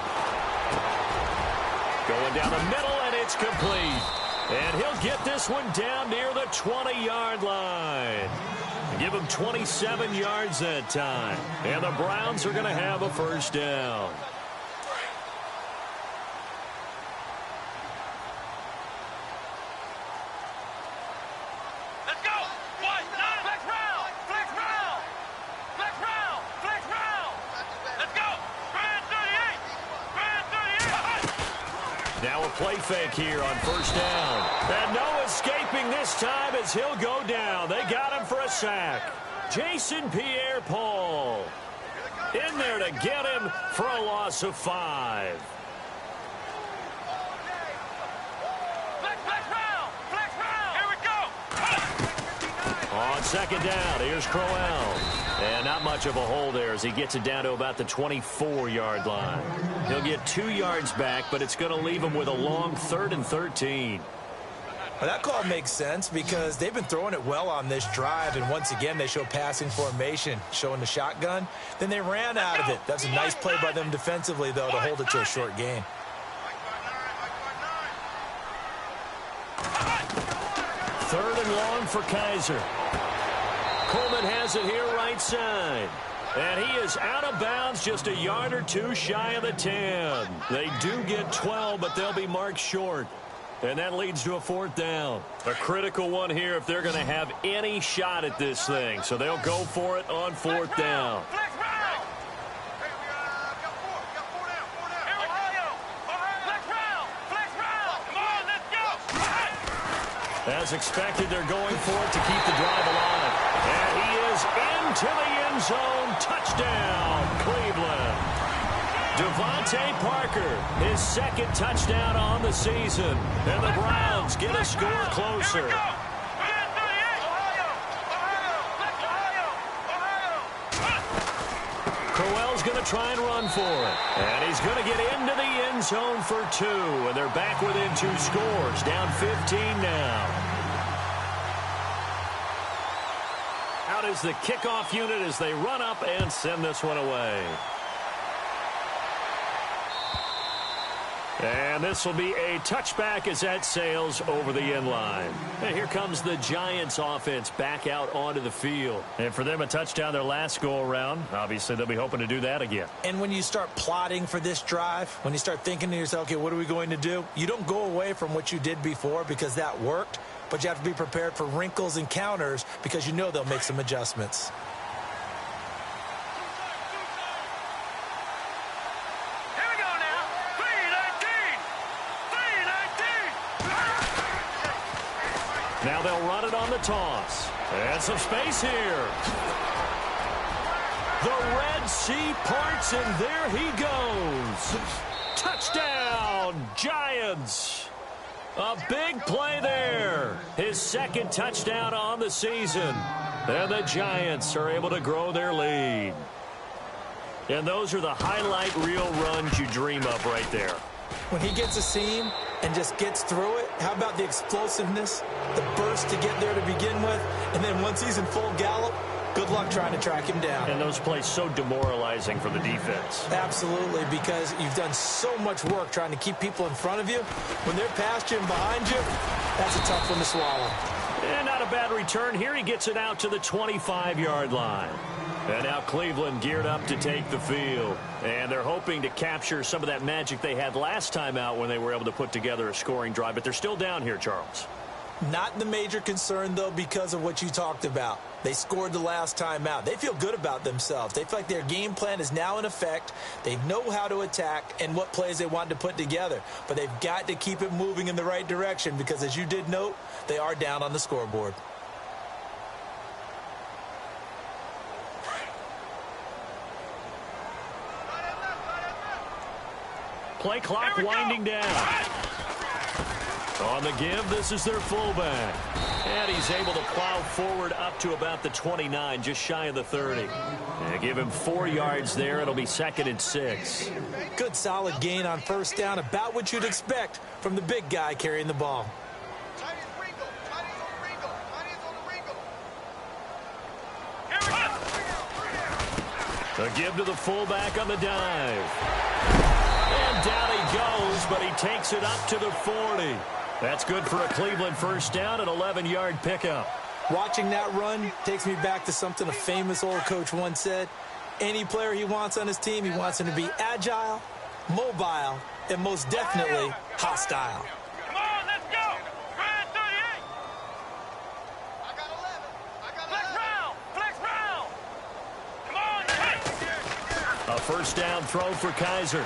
Going down the middle, and it's complete. And he'll get this one down near the 20-yard line. Give him 27 yards that time. And the Browns are going to have a first down. Let's go. Flex round. Flex round. Flex round. Flex round. Let's go. Brand 38. Brand 38. Now a play fake here on first down. And no escaping this time as he'll go down. They got him for a sack. Jason Pierre-Paul in there to get him for a loss of 5. Flex round. Flex round. Here we go. On 2nd down, here's Crowell. And not much of a hole there as he gets it down to about the 24-yard line. He'll get 2 yards back, but it's going to leave him with a long 3rd and 13. Well, that call makes sense because they've been throwing it well on this drive, and once again they show passing formation, showing the shotgun. Then they ran out of it. That's a nice play by them defensively, though, to hold it to a short gain. Third and long for Kaiser. Coleman has it here right side. And he is out of bounds just a yard or 2 shy of the 10. They do get 12, but they'll be marked short. And that leads to a 4th down. A critical one here if they're going to have any shot at this thing. So they'll go for it on 4th down. Flex round. Flex round. Flex round. Come on, let's go. As expected, they're going for it to keep the drive alive. And he is into the end zone. Touchdown, Cleveland. Devontae Parker, his 2nd touchdown on the season. And the Browns get a score closer. Crowell's going to try and run for it. And he's going to get into the end zone for 2. And they're back within 2 scores. Down 15 now. Out is the kickoff unit as they run up and send this one away. And this will be a touchback as that sails over the end line. And here comes the Giants offense back out onto the field. And for them, a touchdown their last go-around. Obviously, they'll be hoping to do that again. And when you start plotting for this drive, when you start thinking to yourself, okay, what are we going to do? You don't go away from what you did before because that worked, but you have to be prepared for wrinkles and counters because you know they'll make some adjustments. Now they'll run it on the toss. And some space here. The Red Sea parts, and there he goes. Touchdown, Giants. A big play there. His second touchdown on the season. And the Giants are able to grow their lead. And those are the highlight reel runs you dream of right there. When he gets a seam and just gets through it, how about the explosiveness, the burst to get there to begin with, and then once he's in full gallop, good luck trying to track him down. And those plays so demoralizing for the defense. Absolutely, because you've done so much work trying to keep people in front of you. When they're past you and behind you, that's a tough one to swallow. And not a bad return here. He gets it out to the 25-yard line. And now Cleveland geared up to take the field. And they're hoping to capture some of that magic they had last time out when they were able to put together a scoring drive. But they're still down here, Charles. Not the major concern, though, because of what you talked about. They scored the last time out. They feel good about themselves. They feel like their game plan is now in effect. They know how to attack and what plays they want to put together. But they've got to keep it moving in the right direction because, as you did note, they are down on the scoreboard. Play clock winding down. On the give, this is their fullback. And he's able to plow forward up to about the 29, just shy of the 30. And give him 4 yards there. It'll be 2nd and 6. Good solid gain on first down, about what you'd expect from the big guy carrying the ball. A give to the fullback on the dive. And down he goes, but he takes it up to the 40. That's good for a Cleveland first down, an 11-yard pickup. Watching that run takes me back to something a famous old coach once said. Any player he wants on his team, he wants him to be agile, mobile, and most definitely hostile. Come on, let's go. Ryan 38. I got 11. Flex round. Come on, A first down throw for Kaiser.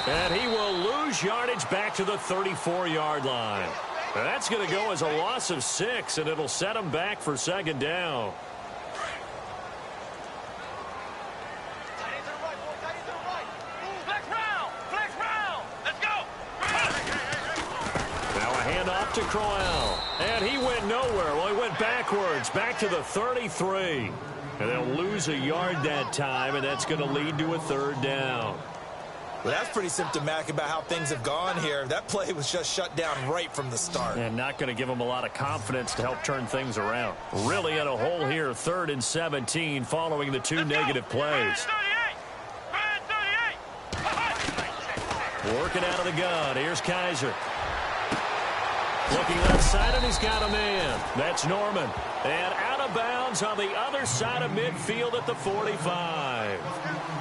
And he will lose yardage back to the 34-yard line. And that's going to go as a loss of 6, and it'll set him back for 2nd down. Flex round. Let's go. Now a handoff to Crowell. And he went nowhere. Well, he went backwards, back to the 33. And they'll lose a yard that time, and that's going to lead to a 3rd down. Well, that's pretty symptomatic about how things have gone here. That play was just shut down right from the start. And not going to give them a lot of confidence to help turn things around. Really in a hole here, 3rd and 17 following the 2 negative plays. Working out of the gun. Here's Kaiser. Looking left side, and he's got a man. That's Norman. And out of bounds on the other side of midfield at the 45.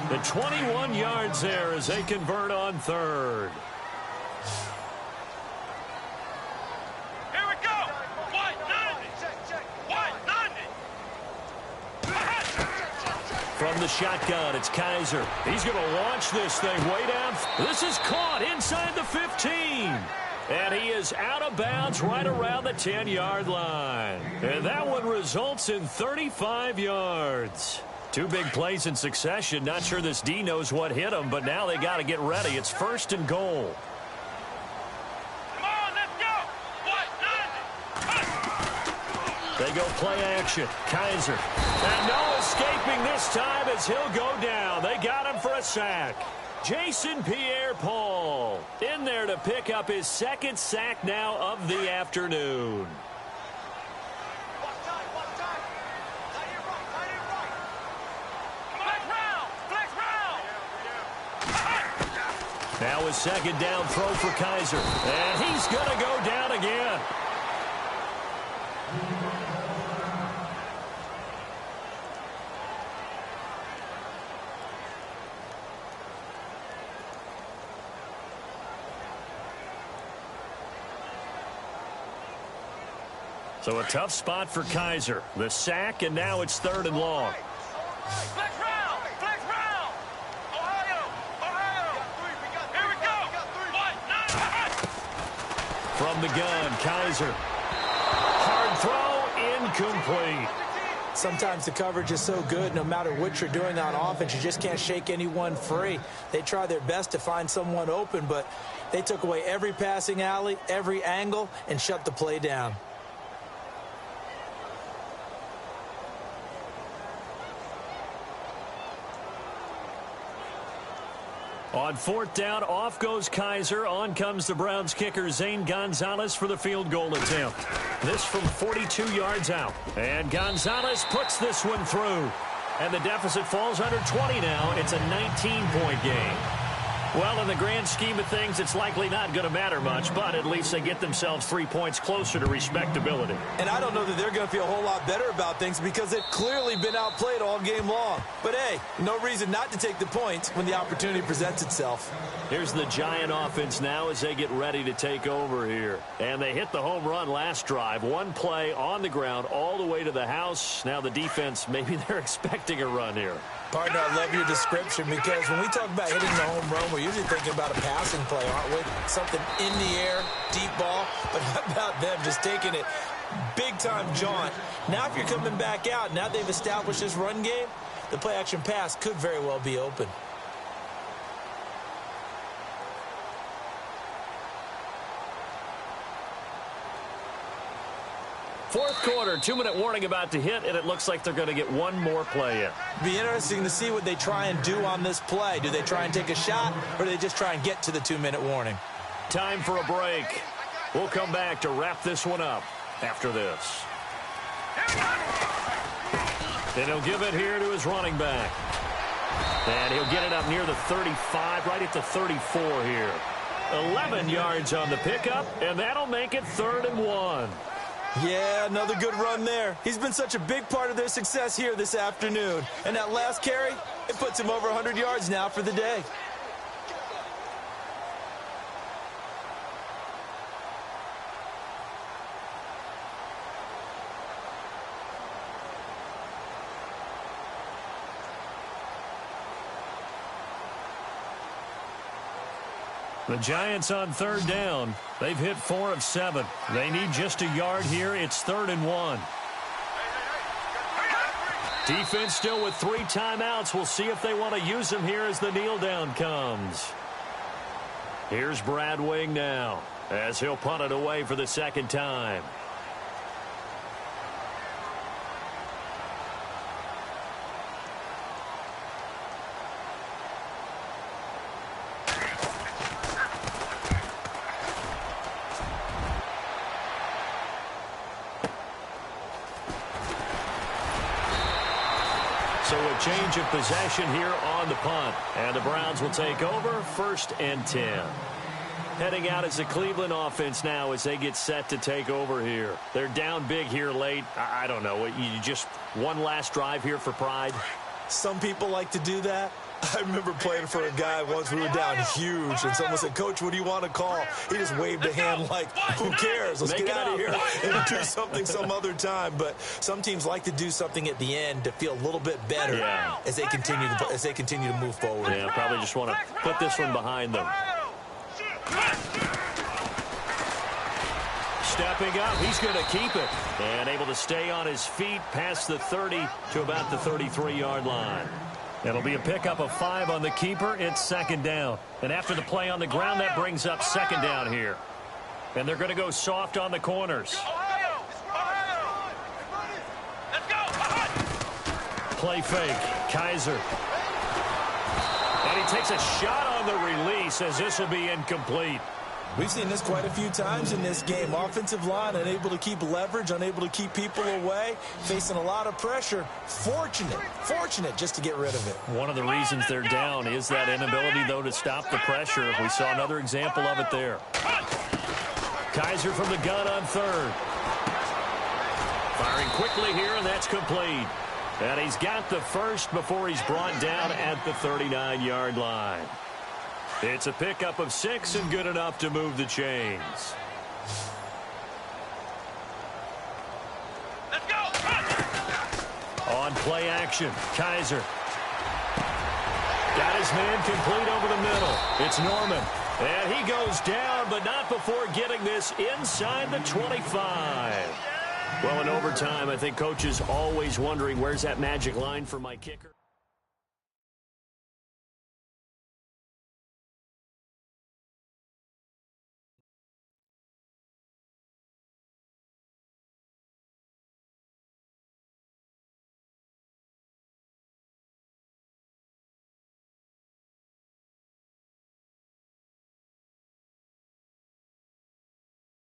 The 21 yards there as they convert on 3rd. Here we go. White 90. From the shotgun, it's Kaiser. He's going to launch this thing way down. This is caught inside the 15. And he is out of bounds right around the 10-yard line. And that one results in 35 yards. 2 big plays in succession. Not sure this D knows what hit him, but now they got to get ready. It's 1st and goal. Come on, let's go. They go play action. Kaiser. And no escaping this time as he'll go down. They got him for a sack. Jason Pierre-Paul in there to pick up his 2nd sack now of the afternoon. Now a second down throw for Kaiser. And he's going to go down again. So a tough spot for Kaiser. The sack, and now it's 3rd and long. Flex round! Flex round! Ohio! Ohio! Here we go! 1, 9, From the gun, Kaiser. Hard throw, incomplete. Sometimes the coverage is so good, no matter what you're doing on offense, you just can't shake anyone free. They try their best to find someone open, but they took away every passing alley, every angle, and shut the play down. On 4th down, off goes Kaiser. On comes the Browns kicker, Zane Gonzalez, for the field goal attempt. This from 42 yards out. And Gonzalez puts this one through. And the deficit falls under 20 now. It's a 19-point game. Well, in the grand scheme of things, it's likely not going to matter much, but at least they get themselves 3 points closer to respectability. And I don't know that they're going to feel a whole lot better about things because they've clearly been outplayed all game long. But, hey, no reason not to take the points when the opportunity presents itself. Here's the Giant offense now as they get ready to take over here. And they hit the home run last drive. One play on the ground all the way to the house. Now the defense, maybe they're expecting a run here. Partner, I love your description because when we talk about hitting the home run, we're usually thinking about a passing play, aren't we? Something in the air, deep ball. But how about them just taking it big-time jaunt? Now if you're coming back out, now they've established this run game, the play-action pass could very well be open. Fourth quarter, 2-minute warning about to hit, and it looks like they're going to get one more play in. Be interesting to see what they try and do on this play. Do they try and take a shot, or do they just try and get to the 2-minute warning? Time for a break. We'll come back to wrap this one up after this. And he'll give it here to his running back. And he'll get it up near the 35, right at the 34 here. 11 yards on the pickup, and that'll make it 3rd and 1. Yeah, another good run there. He's been such a big part of their success here this afternoon. And that last carry, it puts him over 100 yards now for the day. The Giants on 3rd down. They've hit 4 of 7. They need just a yard here. It's 3rd and 1. Defense still with 3 timeouts. We'll see if they want to use them here as the kneel down comes. Here's Brad Wing now as he'll punt it away for the 2nd time. So a change of possession here on the punt. And the Browns will take over 1st and 10. Heading out as the Cleveland offense now as they get set to take over here. They're down big here late. I don't know. You just one last drive here for pride? Some people like to do that. I remember playing for a guy once. We were down huge, and someone said, "Coach, what do you want to call?" He just waved a hand like, "Who cares? Let's get out of here and do something some other time." But some teams like to do something at the end to feel a little bit better as they continue to move forward. Yeah, probably just want to put this one behind them. Stepping up, he's going to keep it. And able to stay on his feet past the 30 to about the 33-yard line. It'll be a pickup of 5 on the keeper. It's 2nd down. And after the play on the ground, that brings up 2nd down here. And they're going to go soft on the corners. Play fake. Kaiser. And he takes a shot on the release as this will be incomplete. We've seen this quite a few times in this game. Offensive line unable to keep leverage, unable to keep people away, facing a lot of pressure. Fortunate just to get rid of it. One of the reasons they're down is that inability, though, to stop the pressure. We saw another example of it there. Kaiser from the gun on third. Firing quickly here, and that's complete. And he's got the first before he's brought down at the 39-yard line. It's a pickup of 6 and good enough to move the chains. Let's go. On play action, Kaiser. Got his man complete over the middle. It's Norman. And he goes down, but not before getting this inside the 25. Well, in overtime, I think coach is always wondering, where's that magic line for my kicker?